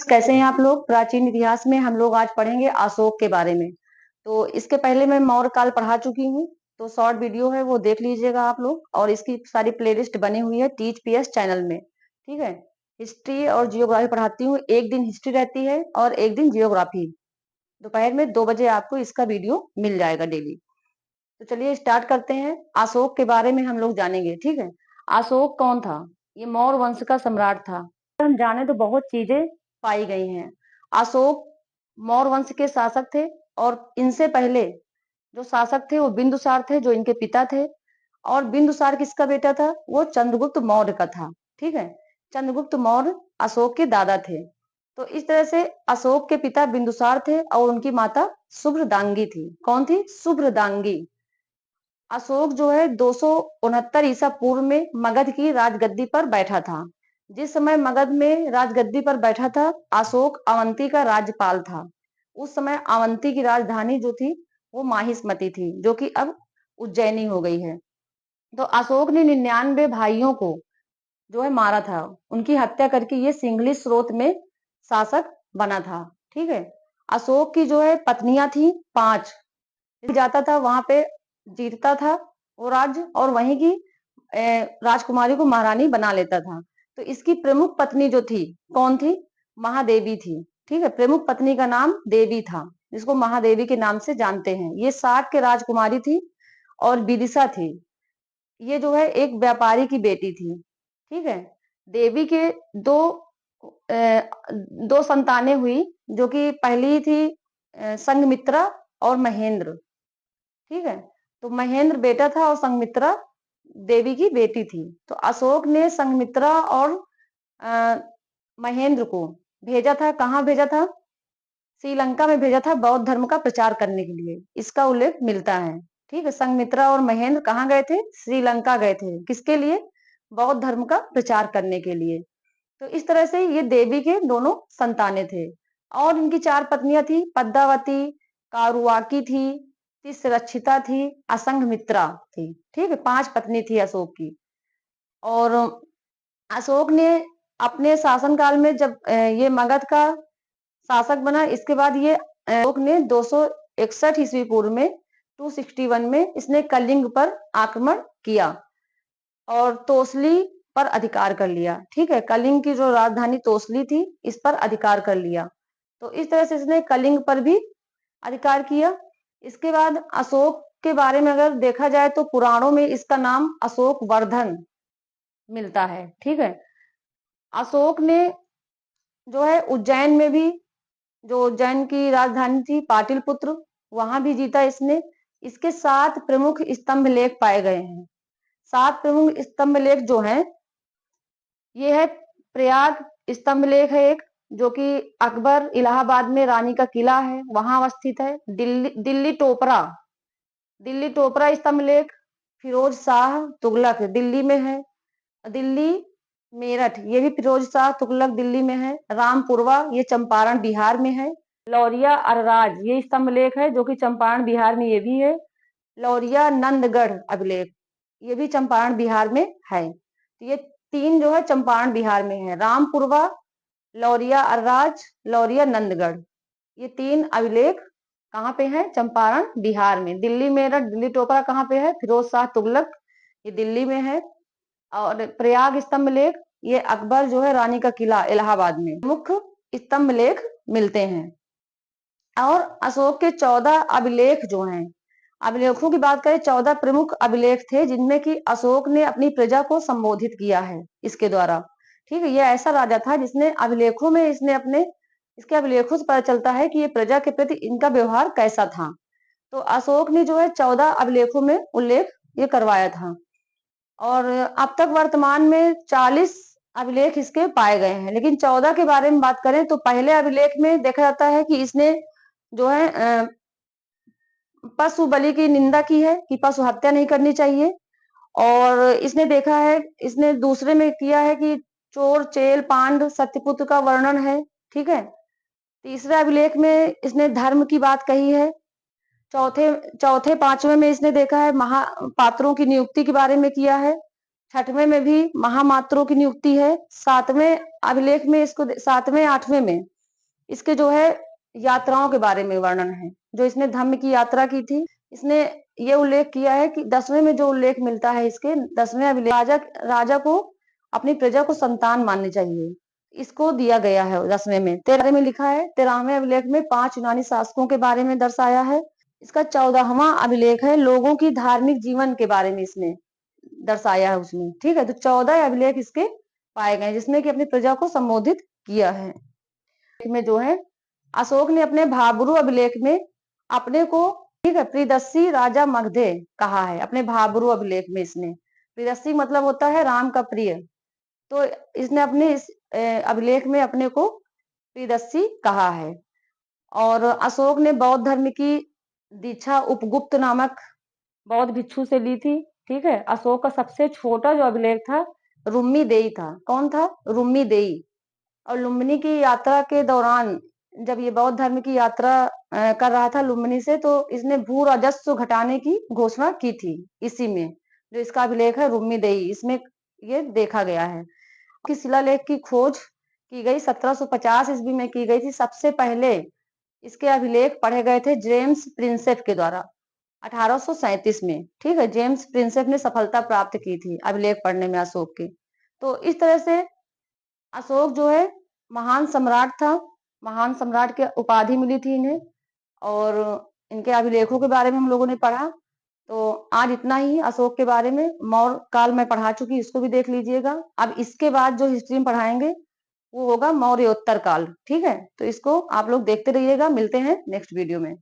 Friends, कैसे हैं आप लोग। प्राचीन इतिहास में हम लोग आज पढ़ेंगे अशोक के बारे में। तो इसके पहले मैं मौर्य काल पढ़ा चुकी हूँ, तो शॉर्ट वीडियो है वो देख लीजिएगा आप लोग। और इसकी सारी प्लेलिस्ट बनी हुई है टीच पीएस चैनल में। ठीक है, हिस्ट्री और जियोग्राफी पढ़ाती हूँ। एक दिन हिस्ट्री रहती है और एक दिन जियोग्राफी। दोपहर में 2 बजे आपको इसका वीडियो मिल जाएगा डेली। तो चलिए स्टार्ट करते हैं। अशोक के बारे में हम लोग जानेंगे। ठीक है, अशोक कौन था। ये मौर्य वंश का सम्राट था। हम जाने तो बहुत चीजें पाई गई हैं। अशोक मौर्य वंश के शासक थे और इनसे पहले जो शासक थे वो बिंदुसार थे, जो इनके पिता थे। और बिंदुसार किसका बेटा था, वो चंद्रगुप्त मौर्य का था। ठीक है, चंद्रगुप्त मौर्य अशोक के दादा थे। तो इस तरह से अशोक के पिता बिंदुसार थे और उनकी माता शुभ्रदांगी थी। कौन थी, शुभ्रदांगी। अशोक जो है 269 ईसा पूर्व में मगध की राजगद्दी पर बैठा था। जिस समय मगध में राजगद्दी पर बैठा था, अशोक अवंती का राज्यपाल था। उस समय अवंती की राजधानी जो थी वो माहिष्मती थी, जो कि अब उज्जैनी हो गई है। तो अशोक ने 99 भाइयों को जो है मारा था। उनकी हत्या करके ये सिंघली स्रोत में शासक बना था। ठीक है, अशोक की जो है पत्नियां थी 5। जाता था वहां पे जीतता था वो राज्य, और वहीं की राजकुमारी को महारानी बना लेता था। तो इसकी प्रमुख पत्नी जो थी कौन थी, महादेवी थी। ठीक है, प्रमुख पत्नी का नाम देवी था, जिसको महादेवी के नाम से जानते हैं। ये 60 के राजकुमारी थी और विदिशा थी, ये जो है एक व्यापारी की बेटी थी। ठीक है, देवी के दो दो संतानें हुई, जो कि पहली थी संघमित्रा और महेंद्र। ठीक है, तो महेंद्र बेटा था और संघमित्रा देवी की बेटी थी। तो अशोक ने संघमित्रा और अ, महेंद्र को भेजा था। कहाँ भेजा था, श्रीलंका में भेजा था, बौद्ध धर्म का प्रचार करने के लिए। इसका उल्लेख मिलता है। ठीक है, संघमित्रा और महेंद्र कहाँ गए थे, श्रीलंका गए थे। किसके लिए, बौद्ध धर्म का प्रचार करने के लिए। तो इस तरह से ये देवी के दोनों संतानें थे। और इनकी 4 पत्नियां थी, पद्मावती, कारुवाकी थी, तिसरक्षिता थी, असंघमित्रा थी। ठीक है, 5 पत्नी थी अशोक की। और अशोक ने अपने शासनकाल में जब ये मगध का शासक बना, इसके बाद ये अशोक ने 261 ईस्वी पूर्व में 261 में इसने कलिंग पर आक्रमण किया और तोसली पर अधिकार कर लिया। ठीक है, कलिंग की जो राजधानी तोसली थी, इस पर अधिकार कर लिया। तो इस तरह से इसने कलिंग पर भी अधिकार किया। इसके बाद अशोक के बारे में अगर देखा जाए तो पुराणों में इसका नाम अशोक वर्धन मिलता है। ठीक है, अशोक ने जो है उज्जैन में भी, जो उज्जैन की राजधानी थी पाटिलपुत्र, वहां भी जीता इसने। इसके 7 प्रमुख स्तंभ लेख पाए गए हैं। 7 प्रमुख स्तंभ लेख जो हैं, ये है प्रयाग स्तंभ लेख है एक, जो कि अकबर इलाहाबाद में रानी का किला है वहां अवस्थित है। दिल्ली टोपरा स्तंभ लेख फिरोज शाह तुगलक दिल्ली में है। दिल्ली मेरठ, ये भी फिरोज शाह तुगलक दिल्ली में है। रामपुरवा, ये चंपारण बिहार में है। लौरिया अरराज, ये स्तंभ लेख है जो कि चंपारण बिहार में ये भी है। लौरिया नंदगढ़ अभिलेख, ये भी चंपारण बिहार में है। तो ये 3 जो है चंपारण बिहार में है। रामपुरवा, लौरिया अरराज, लौरिया नंदगढ़, ये 3 अभिलेख कहाँ पे है, चंपारण बिहार में। दिल्ली मेरठ, दिल्ली टोपरा कहाँ पे है, फिरोज शाह तुगलक, ये दिल्ली में है। और प्रयाग स्तंभ लेख, ये अकबर जो है रानी का किला इलाहाबाद में। मुख्य स्तंभ लेख मिलते हैं। और अशोक के 14 अभिलेख जो हैं, अभिलेखों की बात करें, 14 प्रमुख अभिलेख थे जिनमें कि अशोक ने अपनी प्रजा को संबोधित किया है इसके द्वारा। ठीक है, ये ऐसा राजा था जिसने अभिलेखों में इसने अपने, इसके अभिलेखों से पता चलता है कि ये प्रजा के प्रति इनका व्यवहार कैसा था। तो अशोक ने जो है 14 अभिलेखों में उल्लेख ये करवाया था। और अब तक वर्तमान में 40 अभिलेख इसके पाए गए हैं। लेकिन 14 के बारे में बात करें तो पहले अभिलेख में देखा जाता है कि इसने जो है पशु बलि की निंदा की है कि पशु हत्या नहीं करनी चाहिए। और इसने देखा है, इसने दूसरे में किया है कि चोर चेल पांड सत्यपुत्र का वर्णन है। ठीक है, तीसरे अभिलेख में इसने धर्म की बात कही है। चौथे चौथे पांचवें में इसने देखा है महापात्रों की नियुक्ति के बारे में किया है। छठवें में भी महामात्रों की नियुक्ति है। 7वें अभिलेख में इसको, 7वें 8वें में इसके जो है यात्राओं के बारे में वर्णन है। जो इसने धम्म की यात्रा की थी, इसने ये उल्लेख किया है कि 10वें में जो उल्लेख मिलता है इसके 10वें अभिलेख, राजा को अपनी प्रजा को संतान माननी चाहिए, इसको दिया गया है 10वें में। 13वें में लिखा है, 13वें अभिलेख में 5 यूनानी शासकों के बारे में दर्शाया है। इसका 14वां अभिलेख है लोगों की धार्मिक जीवन के बारे में इसने दर्शाया है उसमें, ठीक है। तो 14 अभिलेख इसके पाए गए जिसमें कि अपनी प्रजा को संबोधित किया है। में जो है अशोक ने अपने भाबरू अभिलेख में अपने को, ठीक है, प्रियदर्शी राजा मगधे कहा है। अपने भाबरू अभिलेख में इसने, प्रियदर्शी मतलब होता है राम का प्रिय, तो इसने अपने इस अभिलेख में अपने को प्रियदर्शी कहा है। और अशोक ने बौद्ध धर्म की दीक्षा उपगुप्त नामक बौद्ध भिक्षु से ली थी, ठीक है। अशोक का सबसे छोटा जो अभिलेख था रुम्मी देई था। कौन था? रुम्मी देई। और लुम्बिनी की यात्रा के दौरान जब ये बौद्ध धर्म की यात्रा कर रहा था लुम्बिनी से, तो इसने भू राजस्व घटाने की घोषणा की थी। इसी में जो इसका अभिलेख है रुम्मी देई, इसमें ये देखा गया है कि शिलालेख की खोज की गई 1750 ईस्वी में की गई थी। सबसे पहले इसके अभिलेख पढ़े गए थे जेम्स प्रिंसेप के द्वारा 1837 में, ठीक है। जेम्स प्रिंसेप ने सफलता प्राप्त की थी अभिलेख पढ़ने में अशोक के। तो इस तरह से अशोक जो है महान सम्राट था, महान सम्राट की उपाधि मिली थी इन्हें। और इनके अभिलेखों के बारे में हम लोगों ने पढ़ा। तो आज इतना ही अशोक के बारे में। मौर्य काल में पढ़ा चुकी, इसको भी देख लीजिएगा। अब इसके बाद जो हिस्ट्री में पढ़ाएंगे वो होगा मौर्योत्तर काल, ठीक है। तो इसको आप लोग देखते रहिएगा। मिलते हैं नेक्स्ट वीडियो में।